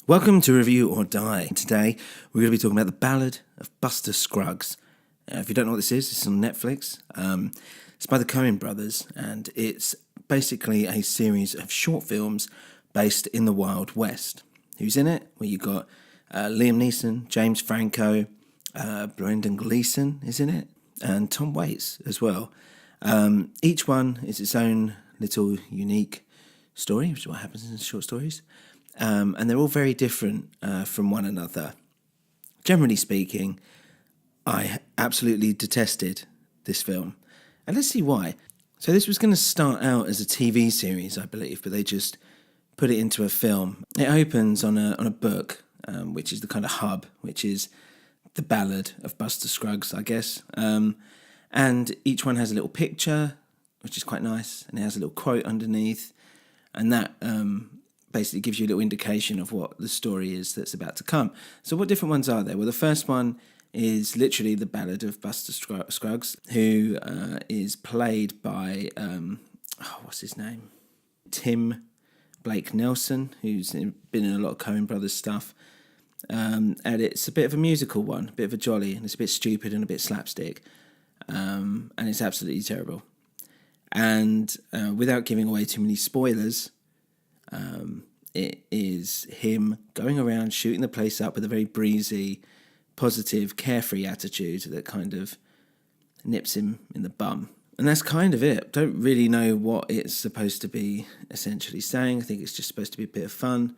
Welcome to Review or Die. Today we're going to be talking about the Ballad of Buster Scruggs. If you don't know what this is, it's on Netflix. It's by the Coen Brothers, and it's basically a series of short films based in the Wild West. Who's in it? Well, you've got Liam Neeson, James Franco, Brendan Gleeson is in it, and Tom Waits as well. Each one is its own little unique story, which is what happens in short stories. And they're all very different from one another. Generally speaking, I absolutely detested this film. And let's see why. So this was going to start out as a TV series, I believe, but they just put it into a film. It opens on a book, which is the kind of hub, which is the Ballad of Buster Scruggs, I guess. And each one has a little picture, which is quite nice, and it has a little quote underneath. And that basically gives you a little indication of what the story is that's about to come. So what different ones are there? Well, the first one is literally the Ballad of Buster Scruggs, who is played by, what's his name? Tim Blake Nelson, who's been in a lot of Coen Brothers stuff. And it's a bit of a musical one, a bit of a jolly, and it's a bit stupid and a bit slapstick. And it's absolutely terrible. And without giving away too many spoilers, it is him going around shooting the place up with a very breezy, positive, carefree attitude that kind of nips him in the bum. And that's kind of it. Don't really know what it's supposed to be essentially saying. I think it's just supposed to be a bit of fun.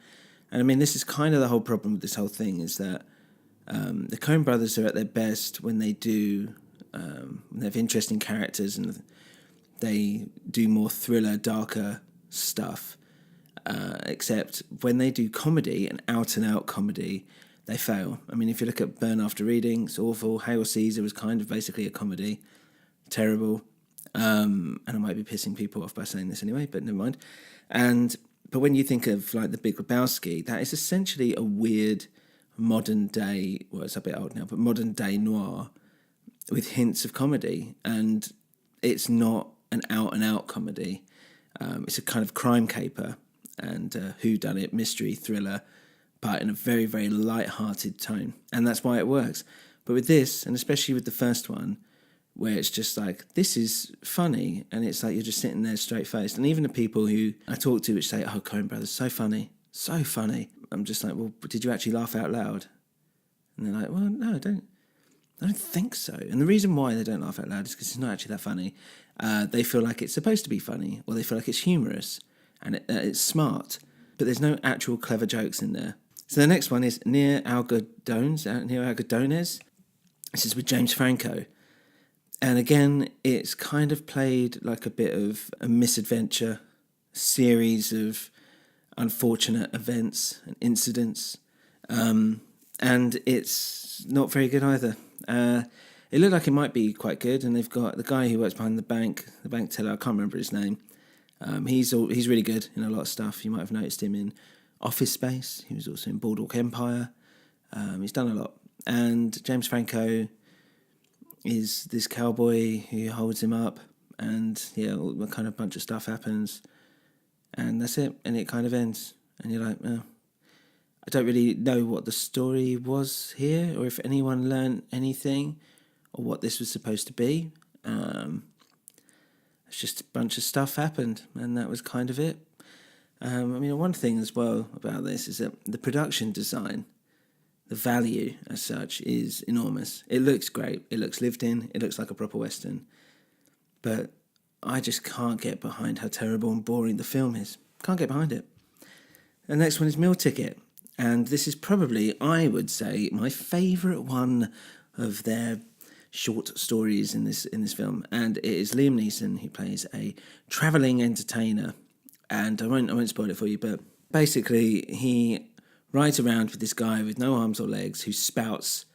And I mean, this is kind of the whole problem with this whole thing, is that the Coen Brothers are at their best when they do, when they have interesting characters and they do more thriller, darker stuff. Except when they do comedy, and out-and-out comedy, they fail. I mean, if you look at Burn After Reading, it's awful. Hail Caesar was kind of basically a comedy. Terrible. And I might be pissing people off by saying this anyway, but never mind. But when you think of, like, The Big Lebowski, that is essentially a weird modern-day, well, it's a bit old now, but modern-day noir with hints of comedy. And it's not an out-and-out comedy. It's a kind of crime caper and whodunit mystery thriller, but in a very, very light-hearted tone. And that's why it works. But with this, and especially with the first one, where it's just like, this is funny, and it's like you're just sitting there straight-faced. And even the people who I talk to which say, oh, Coen Brothers, so funny, so funny. I'm just like, well, did you actually laugh out loud? And they're like, well, no, I don't think so. And the reason why they don't laugh out loud is because it's not actually that funny. They feel like it's supposed to be funny, or they feel like it's humorous, and it's smart, but there's no actual clever jokes in there. So the next one is Near Algodones. This is with James Franco. And again, it's kind of played like a bit of a misadventure, series of unfortunate events and incidents. And it's not very good either. It looked like it might be quite good, and they've got the guy who works behind the bank teller, I can't remember his name. He's really good in a lot of stuff. You might have noticed him in Office Space. He was also in Boardwalk Empire. He's done a lot. And James Franco is this cowboy who holds him up, and all the kind of bunch of stuff happens, and that's it, and it kind of ends. And you're like, oh. I don't really know what the story was here, or if anyone learned anything, or what this was supposed to be. It's just a bunch of stuff happened, and that was kind of it. I mean, one thing as well about this is that the production design, the value as such, is enormous. It looks great. It looks lived in. It looks like a proper Western. But I just can't get behind how terrible and boring the film is. Can't get behind it. The next one is Meal Ticket. And this is probably, I would say, my favourite one of their short stories in this film. And it is Liam Neeson, who plays a travelling entertainer. And I won't spoil it for you, but basically he rides around with this guy with no arms or legs who spouts,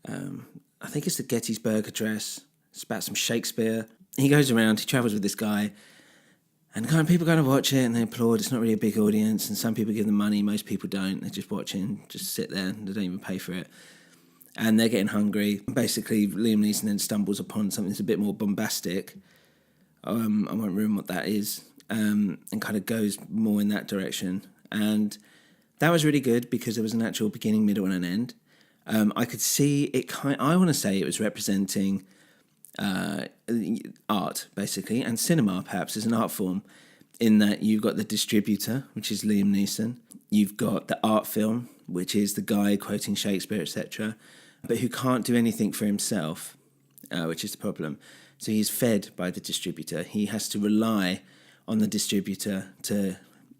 I think it's the Gettysburg Address, spouts some Shakespeare. He goes around, he travels with this guy, and kind of people kind of watch it and they applaud. It's not really a big audience, and some people give them money, most people don't. They just watch it and just sit there, and they don't even pay for it. And they're getting hungry. Basically, Liam Neeson then stumbles upon something that's a bit more bombastic. I won't ruin what that is, and kind of goes more in that direction. And That was really good because there was an actual beginning, middle, and an end. I could see it I want to say it was representing art, basically, and cinema, perhaps, as an art form, in that you've got the distributor, which is Liam Neeson. You've got the art film, which is the guy quoting Shakespeare, etc., but who can't do anything for himself, which is the problem. So he's fed by the distributor. He has to rely on the distributor to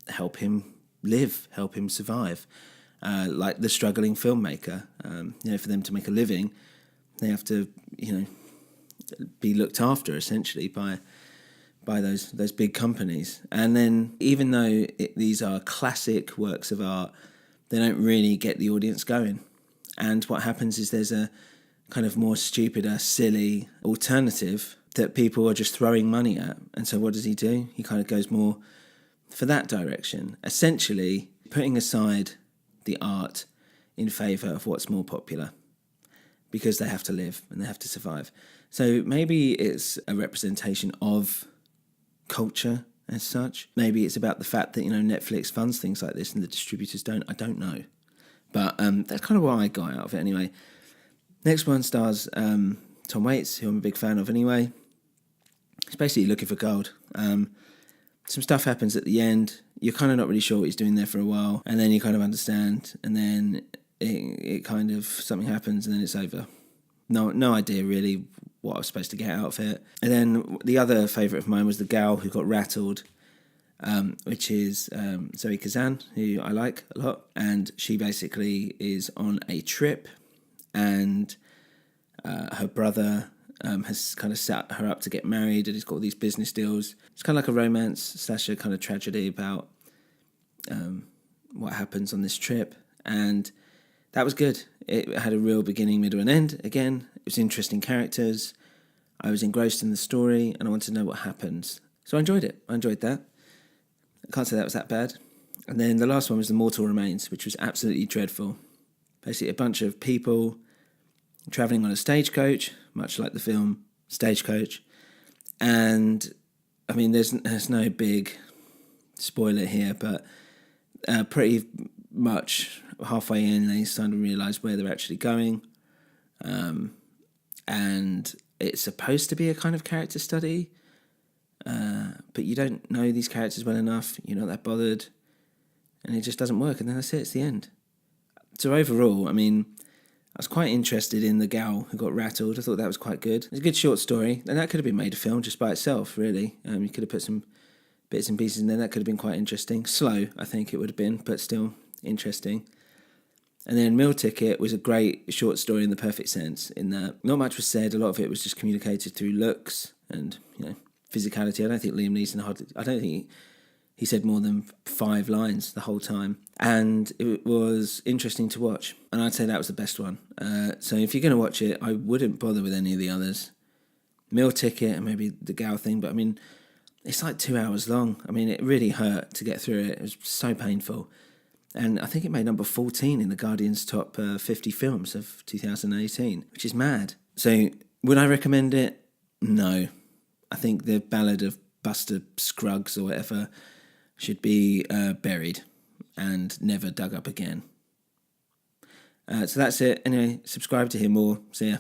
help him live, help him survive. Like the struggling filmmaker, for them to make a living, they have to, be looked after essentially by those big companies. And then even though these are classic works of art, they don't really get the audience going. And what happens is there's a kind of more stupider, silly alternative that people are just throwing money at. And so what does he do? He kind of goes more for that direction, essentially putting aside the art in favour of what's more popular, because they have to live and they have to survive. So maybe it's a representation of culture as such. Maybe it's about the fact that, Netflix funds things like this and the distributors don't. I don't know. But that's kind of what I got out of it anyway. Next one stars Tom Waits, who I'm a big fan of anyway. He's basically looking for gold. Some stuff happens at the end. You're kind of not really sure what he's doing there for a while. And then you kind of understand. And then it kind of, something happens and then it's over. No idea really what I was supposed to get out of it. And then the other favourite of mine was the gal who got rattled, which is Zoe Kazan, who I like a lot. And she basically is on a trip, and her brother has kind of set her up to get married, and he's got all these business deals. It's kind of like a romance / a kind of tragedy about what happens on this trip. And that was good. It had a real beginning, middle, and end. Again, it was interesting characters. I was engrossed in the story, and I wanted to know what happens. So I enjoyed it. I enjoyed that. I can't say that was that bad. And then the last one was The Mortal Remains, which was absolutely dreadful. Basically, a bunch of people travelling on a stagecoach, much like the film Stagecoach. And, I mean, there's no big spoiler here, but pretty much halfway in, they kind of realise where they're actually going. And it's supposed to be a kind of character study, but you don't know these characters well enough, you're not that bothered, and it just doesn't work, and then that's it, it's the end. So overall, I mean, I was quite interested in the gal who got rattled. I thought that was quite good. It's a good short story, and that could have been made a film just by itself, really. You could have put some bits and pieces in there. That could have been quite interesting. Slow, I think it would have been, but still interesting. And then Meal Ticket was a great short story in the perfect sense, in that not much was said. A lot of it was just communicated through looks and, physicality. I don't think Liam Neeson he said more than 5 lines the whole time. And it was interesting to watch. And I'd say that was the best one. So if you're going to watch it, I wouldn't bother with any of the others. Meal Ticket and maybe the gal thing, but I mean, it's like 2 hours long. I mean, it really hurt to get through it. It was so painful. And I think it made number 14 in the Guardian's top 50 films of 2018, which is mad. So would I recommend it? No. I think the Ballad of Buster Scruggs or whatever should be buried and never dug up again. So that's it. Anyway, subscribe to hear more. See ya.